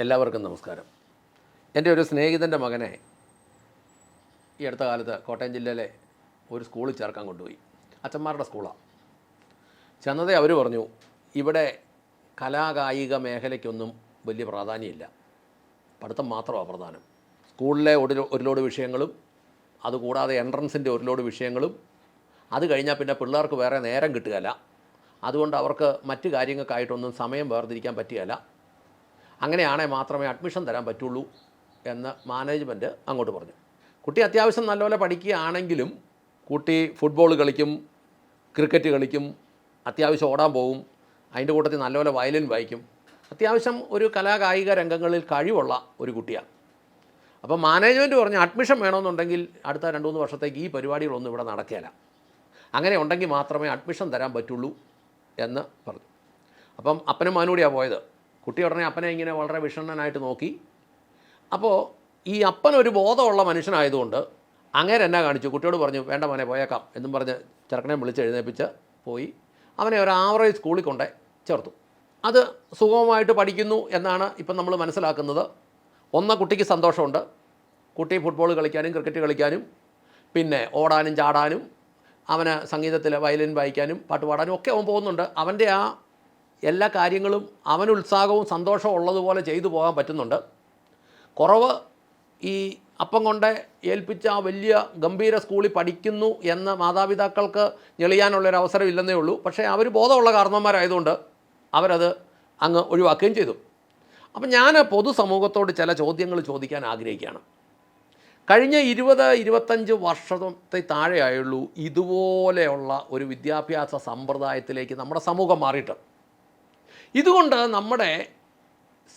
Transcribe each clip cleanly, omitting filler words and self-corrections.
എല്ലാവർക്കും നമസ്കാരം. എൻ്റെ ഒരു സ്നേഹിതൻ്റെ മകനെ ഈ അടുത്ത കാലത്ത് കോട്ടയം ജില്ലയിലെ ഒരു സ്കൂളിൽ ചേർക്കാൻ കൊണ്ടുപോയി. അച്ഛന്മാരുടെ സ്കൂളാണ്. ചെന്നതേ അവർ പറഞ്ഞു, ഇവിടെ കലാകായിക മേഖലയ്ക്കൊന്നും വലിയ പ്രാധാന്യമില്ല, പഠിത്തം മാത്രമാണ് പ്രധാനം. സ്കൂളിലെ ഒരു ലോഡ് വിഷയങ്ങളും അതുകൂടാതെ എൻട്രൻസിൻ്റെ ഒരു ലോഡ് വിഷയങ്ങളും, അത് കഴിഞ്ഞാൽ പിന്നെ പിള്ളേർക്ക് വേറെ നേരം കിട്ടുകയില്ല. അതുകൊണ്ട് അവർക്ക് മറ്റ് കാര്യങ്ങൾക്കായിട്ടൊന്നും സമയം വേർതിരിക്കാൻ പറ്റുകയില്ല. അങ്ങനെയാണെങ്കിൽ മാത്രമേ അഡ്മിഷൻ തരാൻ പറ്റുള്ളൂ എന്ന് മാനേജ്മെൻറ്റ് അങ്ങോട്ട് പറഞ്ഞു. കുട്ടി അത്യാവശ്യം നല്ലപോലെ പഠിക്കുകയാണെങ്കിലും കുട്ടി ഫുട്ബോൾ കളിക്കും, ക്രിക്കറ്റ് കളിക്കും, അത്യാവശ്യം ഓടാൻ പോകും, അതിൻ്റെ കൂട്ടത്തിൽ നല്ലപോലെ വയലിൻ വായിക്കും. അത്യാവശ്യം ഒരു കലാകായിക രംഗങ്ങളിൽ കഴിവുള്ള ഒരു കുട്ടിയാണ്. അപ്പോൾ മാനേജ്മെൻറ്റ് പറഞ്ഞു, അഡ്മിഷൻ വേണമെന്നുണ്ടെങ്കിൽ അടുത്ത 2-3 വർഷത്തേക്ക് ഈ പരിപാടികളൊന്നും ഇവിടെ നടക്കുകയില്ല, അങ്ങനെ ഉണ്ടെങ്കിൽ മാത്രമേ അഡ്മിഷൻ തരാൻ പറ്റുള്ളൂ എന്ന് പറഞ്ഞു. അപ്പം അപ്പനും മകനൂടിയാണ് പോയത്. കുട്ടി ഉടനെ അപ്പനെ ഇങ്ങനെ വളരെ വിഷണ്ണനായിട്ട് നോക്കി. അപ്പോൾ ഈ അപ്പനൊരു ബോധമുള്ള മനുഷ്യനായതുകൊണ്ട് അങ്ങേരെ എന്നാ കാണിച്ചു, കുട്ടിയോട് പറഞ്ഞു, വേണ്ട മോനെ പോയേക്കാം എന്നും പറഞ്ഞ് ചെറുക്കനെ വിളിച്ച് എഴുന്നേൽപ്പിച്ച് പോയി അവനെ ഒരു ആവറേജ് സ്കൂളിൽ കൊണ്ടേ ചേർത്തു. അത് സുഗമമായിട്ട് പഠിക്കുന്നു എന്നാണ് ഇപ്പം നമ്മൾ മനസ്സിലാക്കുന്നത്. കുട്ടിക്ക് സന്തോഷമുണ്ട്. കുട്ടി ഫുട്ബോൾ കളിക്കാനും ക്രിക്കറ്റ് കളിക്കാനും പിന്നെ ഓടാനും ചാടാനും അവന് സംഗീതത്തിൽ വയലിൻ വായിക്കാനും പാട്ട് പാടാനും ഒക്കെ അവൻ പോകുന്നുണ്ട്. അവൻ്റെ ആ എല്ലാ കാര്യങ്ങളും അവന് ഉത്സാഹവും സന്തോഷവും ഉള്ളതുപോലെ ചെയ്തു പോകാൻ പറ്റുന്നുണ്ട്. കുറവ് ഈ അപ്പം കൊണ്ട് ഏൽപ്പിച്ച ആ വലിയ ഗംഭീര സ്കൂളിൽ പഠിക്കുന്നു എന്ന് മാതാപിതാക്കൾക്ക് ഞെളിയാനുള്ളൊരവസരം ഇല്ലെന്നേ ഉള്ളൂ. പക്ഷേ അവർ ബോധമുള്ള കാരണവന്മാരായതുകൊണ്ട് അവരത് അങ്ങ് ഒഴിവാക്കുകയും ചെയ്തു. അപ്പം ഞാൻ പൊതുസമൂഹത്തോട് ചില ചോദ്യങ്ങൾ ചോദിക്കാൻ ആഗ്രഹിക്കുകയാണ്. കഴിഞ്ഞ 20-25 വർഷത്തെ താഴെയായുള്ളൂ ഇതുപോലെയുള്ള ഒരു വിദ്യാഭ്യാസ സമ്പ്രദായത്തിലേക്ക് നമ്മുടെ സമൂഹം മാറിയിട്ട്. ഇതുകൊണ്ട് നമ്മുടെ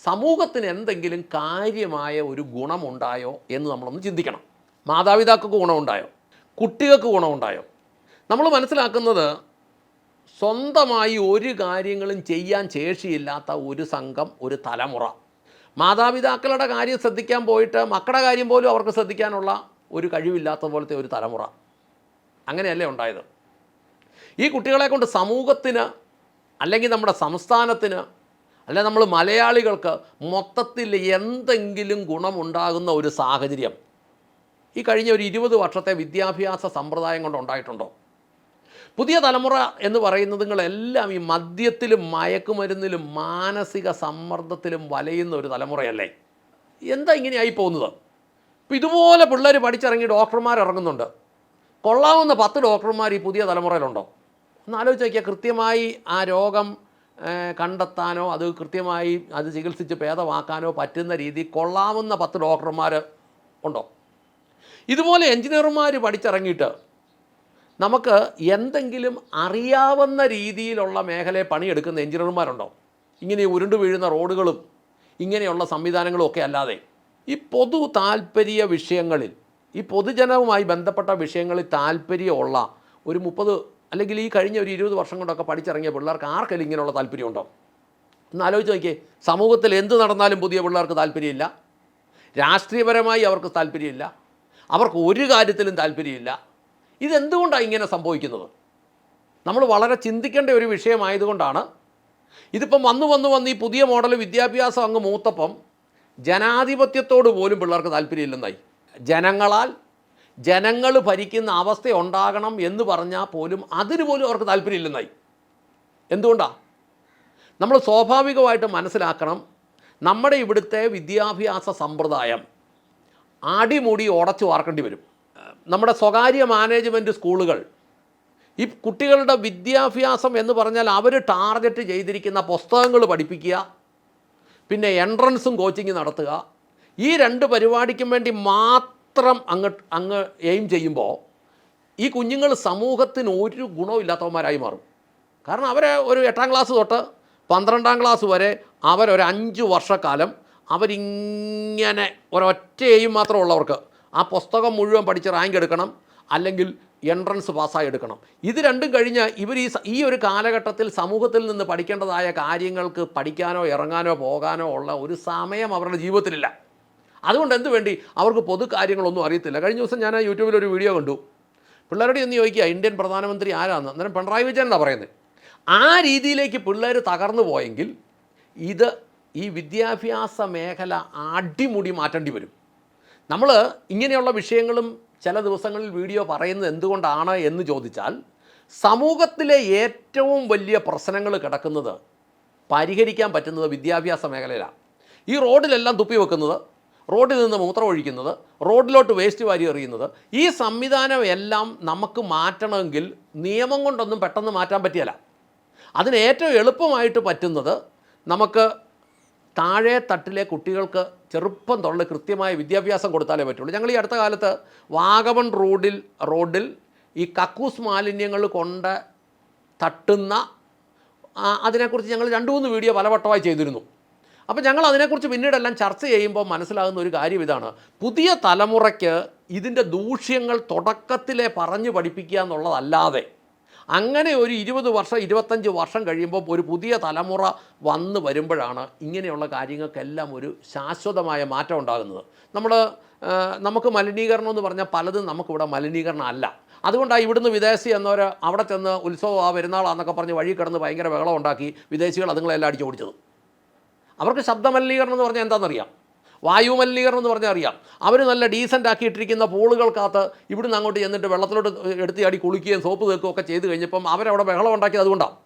സമൂഹത്തിന് എന്തെങ്കിലും കാര്യമായ ഒരു ഗുണമുണ്ടായോ എന്ന് നമ്മളൊന്ന് ചിന്തിക്കണം. മാതാപിതാക്കൾക്ക് ഗുണമുണ്ടായോ? കുട്ടികൾക്ക് ഗുണമുണ്ടായോ? നമ്മൾ മനസ്സിലാക്കുന്നത്, സ്വന്തമായി ഒരു കാര്യങ്ങളും ചെയ്യാൻ ശേഷിയില്ലാത്ത ഒരു സംഘം, ഒരു തലമുറ, മാതാപിതാക്കളുടെ കാര്യം ശ്രദ്ധിക്കാൻ പോയിട്ട് മക്കളുടെ കാര്യം പോലും അവർക്ക് ശ്രദ്ധിക്കാനുള്ള ഒരു കഴിവില്ലാത്ത പോലത്തെ ഒരു തലമുറ. അങ്ങനെയല്ലേ ഉണ്ടായത്? ഈ കുട്ടികളെ കൊണ്ട് സമൂഹത്തിന് അല്ലെങ്കിൽ നമ്മുടെ സംസ്ഥാനത്തിന് അല്ലെങ്കിൽ നമ്മൾ മലയാളികൾക്ക് മൊത്തത്തിൽ എന്തെങ്കിലും ഗുണമുണ്ടാകുന്ന ഒരു സാഹചര്യം ഈ കഴിഞ്ഞ ഒരു 20 വർഷത്തെ വിദ്യാഭ്യാസ സമ്പ്രദായം കൊണ്ട് ഉണ്ടായിട്ടുണ്ടോ? പുതിയ തലമുറ എന്ന് പറയുന്നതുങ്ങളെല്ലാം ഈ മദ്യത്തിലും മയക്കുമരുന്നിലും മാനസിക സമ്മർദ്ദത്തിലും വലയുന്ന ഒരു തലമുറയല്ലേ? എന്താ ഇങ്ങനെയായി പോകുന്നത്? ഇപ്പോൾ ഇതുപോലെ പിള്ളേർ പഠിച്ചിറങ്ങി ഡോക്ടർമാർ ഇറങ്ങുന്നുണ്ട്. കൊള്ളാവുന്ന 10 ഡോക്ടർമാർ ഈ പുതിയ തലമുറയിലുണ്ടോ? ഒന്ന് ആലോചിച്ച് നോക്കിയാൽ, കൃത്യമായി ആ രോഗം കണ്ടെത്താനോ അത് കൃത്യമായി അത് ചികിത്സിച്ച് ഭേദമാക്കാനോ പറ്റുന്ന രീതിയിൽ കൊള്ളാവുന്ന 10 ഡോക്ടർമാർ ഉണ്ടോ? ഇതുപോലെ എൻജിനീയർമാർ പഠിച്ചിറങ്ങിയിട്ട് നമുക്ക് എന്തെങ്കിലും അറിയാവുന്ന രീതിയിലുള്ള മേഖലയെ പണിയെടുക്കുന്ന എൻജിനീയർമാരുണ്ടോ? ഇങ്ങനെ ഉരുണ്ടു വീഴുന്ന റോഡുകളും ഇങ്ങനെയുള്ള സംവിധാനങ്ങളും ഒക്കെ അല്ലാതെ ഈ പൊതു താല്പര്യ വിഷയങ്ങളിൽ, ഈ പൊതുജനവുമായി ബന്ധപ്പെട്ട വിഷയങ്ങളിൽ താല്പര്യമുള്ള ഒരു 30 അല്ലെങ്കിൽ ഈ കഴിഞ്ഞ ഒരു 20 വർഷം കൊണ്ടൊക്കെ പഠിച്ചിറങ്ങിയ പിള്ളേർക്ക് ആർക്കെങ്കിലും ഇങ്ങനെയുള്ള താല്പര്യമുണ്ടോ? ഒന്ന് ആലോചിച്ച് നോക്കിയേ. സമൂഹത്തിൽ എന്ത് നടന്നാലും പുതിയ പിള്ളേർക്ക് താല്പര്യമില്ല. രാഷ്ട്രീയപരമായി അവർക്ക് താല്പര്യമില്ല. അവർക്ക് ഒരു കാര്യത്തിലും താല്പര്യമില്ല. ഇതെന്തുകൊണ്ടാണ് ഇങ്ങനെ സംഭവിക്കുന്നത്? നമ്മൾ വളരെ ചിന്തിക്കേണ്ട ഒരു വിഷയമായതുകൊണ്ടാണ്. ഇതിപ്പം വന്ന് ഈ പുതിയ മോഡൽ വിദ്യാഭ്യാസം അങ്ങ് മൂത്തപ്പം ജനാധിപത്യത്തോട് പോലും പിള്ളേർക്ക് താല്പര്യമില്ലെന്നായി. ജനങ്ങൾ ഭരിക്കുന്ന അവസ്ഥ ഉണ്ടാകണം എന്ന് പറഞ്ഞാൽ പോലും അതിന് പോലും അവർക്ക് താല്പര്യമില്ലെന്നായി. എന്തുകൊണ്ടാണ്? നമ്മൾ സ്വാഭാവികമായിട്ട് മനസ്സിലാക്കണം, നമ്മുടെ ഇവിടുത്തെ വിദ്യാഭ്യാസ സമ്പ്രദായം അടിമുടി ഉടച്ചു വാർക്കേണ്ടി വരും. നമ്മുടെ സ്വകാര്യ മാനേജ്മെൻറ്റ് സ്കൂളുകൾ ഈ കുട്ടികളുടെ വിദ്യാഭ്യാസം എന്ന് പറഞ്ഞാൽ അവർ ടാർഗറ്റ് ചെയ്തിരിക്കുന്ന പുസ്തകങ്ങൾ പഠിപ്പിക്കുക, പിന്നെ എൻട്രൻസും കോച്ചിങ് നടത്തുക, ഈ 2 പരിപാടിക്കും വേണ്ടി മാത്രം അങ്ങ് എയിം ചെയ്യുമ്പോൾ ഈ കുഞ്ഞുങ്ങൾ സമൂഹത്തിന് ഒരു ഗുണമില്ലാത്തവന്മാരായി മാറും. കാരണം അവരെ ഒരു 8ാം ക്ലാസ് തൊട്ട് 12ാം ക്ലാസ് വരെ അവരൊരു 5 വർഷക്കാലം അവരിങ്ങനെ ഒരൊറ്റ എയിം മാത്രമുള്ളവർക്ക് ആ പുസ്തകം മുഴുവൻ പഠിച്ച് റാങ്ക് എടുക്കണം, അല്ലെങ്കിൽ എൻട്രൻസ് പാസ്സായി എടുക്കണം. ഇത് രണ്ടും കഴിഞ്ഞ് ഇവർ ഈ ഒരു കാലഘട്ടത്തിൽ സമൂഹത്തിൽ നിന്ന് പഠിക്കേണ്ടതായ കാര്യങ്ങൾക്ക് പഠിക്കാനോ ഇറങ്ങാനോ പോകാനോ ഉള്ള ഒരു സമയം അവരുടെ ജീവിതത്തിലില്ല. അതുകൊണ്ട് എന്ത് വേണ്ടി അവർക്ക് പൊതു കാര്യങ്ങളൊന്നും അറിയത്തില്ല. കഴിഞ്ഞ ദിവസം ഞാൻ യൂട്യൂബിലൊരു വീഡിയോ കണ്ടു. പിള്ളേരോട് ഒന്ന് ചോദിക്കുക, ഇന്ത്യൻ പ്രധാനമന്ത്രി ആരാന്ന്? അന്നേരം പിണറായി വിജയൻ എന്നാണ് പറയുന്നത്. ആ രീതിയിലേക്ക് പിള്ളേർ തകർന്നു പോയെങ്കിൽ ഇത് ഈ വിദ്യാഭ്യാസ മേഖല അടിമുടി മാറ്റേണ്ടി വരും. നമ്മൾ ഇങ്ങനെയുള്ള വിഷയങ്ങളും ചില ദിവസങ്ങളിൽ വീഡിയോ പറയുന്നത് എന്തുകൊണ്ടാണ് എന്ന് ചോദിച്ചാൽ, സമൂഹത്തിലെ ഏറ്റവും വലിയ പ്രശ്നങ്ങൾ കിടക്കുന്നത് പരിഹരിക്കാൻ പറ്റുന്നത് വിദ്യാഭ്യാസ മേഖലയിലാണ്. ഈ റോഡിലെല്ലാം തുപ്പി വെക്കുന്നത്, റോഡിൽ നിന്ന് മൂത്രം ഒഴിക്കുന്നത്, റോഡിലോട്ട് വേസ്റ്റ് വാരി എറിയുന്നത്, ഈ സംവിധാനം എല്ലാം നമുക്ക് മാറ്റണമെങ്കിൽ നിയമം കൊണ്ടൊന്നും പെട്ടെന്ന് മാറ്റാൻ പറ്റിയല്ല. അതിന് ഏറ്റവും എളുപ്പമായിട്ട് പറ്റുന്നത് നമുക്ക് താഴെ തട്ടിലെ കുട്ടികൾക്ക് ചെറുപ്പം തൊള്ള കൃത്യമായ വിദ്യാഭ്യാസം കൊടുത്താലേ പറ്റുള്ളൂ. ഞങ്ങൾ ഈ അടുത്ത കാലത്ത് വാഗമൺ റോഡിൽ ഈ കക്കൂസ് മാലിന്യങ്ങൾ കൊണ്ട് തട്ടുന്ന അതിനെക്കുറിച്ച് ഞങ്ങൾ 2-3 വീഡിയോ പലവട്ടമായി ചെയ്തിരുന്നു. അപ്പോൾ ഞങ്ങൾ അതിനെക്കുറിച്ച് പിന്നീടെല്ലാം ചർച്ച ചെയ്യുമ്പോൾ മനസ്സിലാകുന്ന ഒരു കാര്യം ഇതാണ്: പുതിയ തലമുറയ്ക്ക് ഇതിൻ്റെ ദൂഷ്യങ്ങൾ തുടക്കത്തിലെ പറഞ്ഞു പഠിപ്പിക്കുക എന്നുള്ളതല്ലാതെ അങ്ങനെ ഒരു 20 വർഷം 25 വർഷം കഴിയുമ്പോൾ ഒരു പുതിയ തലമുറ വന്നു വരുമ്പോഴാണ് ഇങ്ങനെയുള്ള കാര്യങ്ങൾക്കെല്ലാം ഒരു ശാശ്വതമായ മാറ്റം ഉണ്ടാകുന്നത്. നമുക്ക് മലിനീകരണം എന്ന് പറഞ്ഞാൽ പലതും നമുക്കിവിടെ മലിനീകരണം അല്ല. അതുകൊണ്ടാണ് ഇവിടുന്ന് വിദേശി എന്നവർ അവിടെ ചെന്ന് ഉത്സവം പെരുന്നാളാന്നൊക്കെ പറഞ്ഞ് വഴി കിടന്ന് ഭയങ്കര ബഹളം ഉണ്ടാക്കി വിദേശികൾ അതുങ്ങളെല്ലാം അടിച്ചു ഓടിച്ചത്. അവർക്ക് ശബ്ദമലിനീകരണം എന്ന് പറഞ്ഞാൽ എന്താണെന്നറിയാം, വായു മലിനീകരണം എന്ന് പറഞ്ഞാൽ അറിയാം. അവർ നല്ല ഡീസൻ്റ് ആക്കിയിട്ടിരിക്കുന്ന പൂളുകൾക്കകത്ത് ഇവിടുന്ന് അങ്ങോട്ട് ചെന്നിട്ട് വെള്ളത്തിലോട്ട് എടുത്ത് ചാടി കുളിക്കുകയും സോപ്പ് തേക്കുകയും ഒക്കെ ചെയ്ത് കഴിഞ്ഞപ്പം അവരവിടെ ബഹളം ഉണ്ടാക്കിയത് അതുകൊണ്ടാണ്.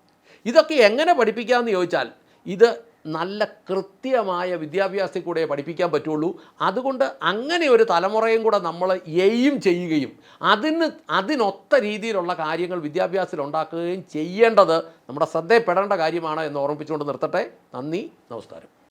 ഇതൊക്കെ എങ്ങനെ പഠിപ്പിക്കാമെന്ന് ചോദിച്ചാൽ, ഇത് നല്ല കൃത്യമായ വിദ്യാഭ്യാസത്തിൽ കൂടെ പഠിപ്പിക്കാൻ പറ്റുള്ളൂ. അതുകൊണ്ട് അങ്ങനെ ഒരു തലമുറയും കൂടെ നമ്മൾ എയിം ചെയ്യുകയും അതിനൊത്ത രീതിയിലുള്ള കാര്യങ്ങൾ വിദ്യാഭ്യാസത്തിൽ ഉണ്ടാക്കുകയും ചെയ്യേണ്ടത് നമ്മുടെ ശ്രദ്ധയിൽപ്പെടേണ്ട കാര്യമാണ് എന്ന് ഓർമ്മിപ്പിച്ചുകൊണ്ട് നിർത്തട്ടെ. നന്ദി, നമസ്കാരം.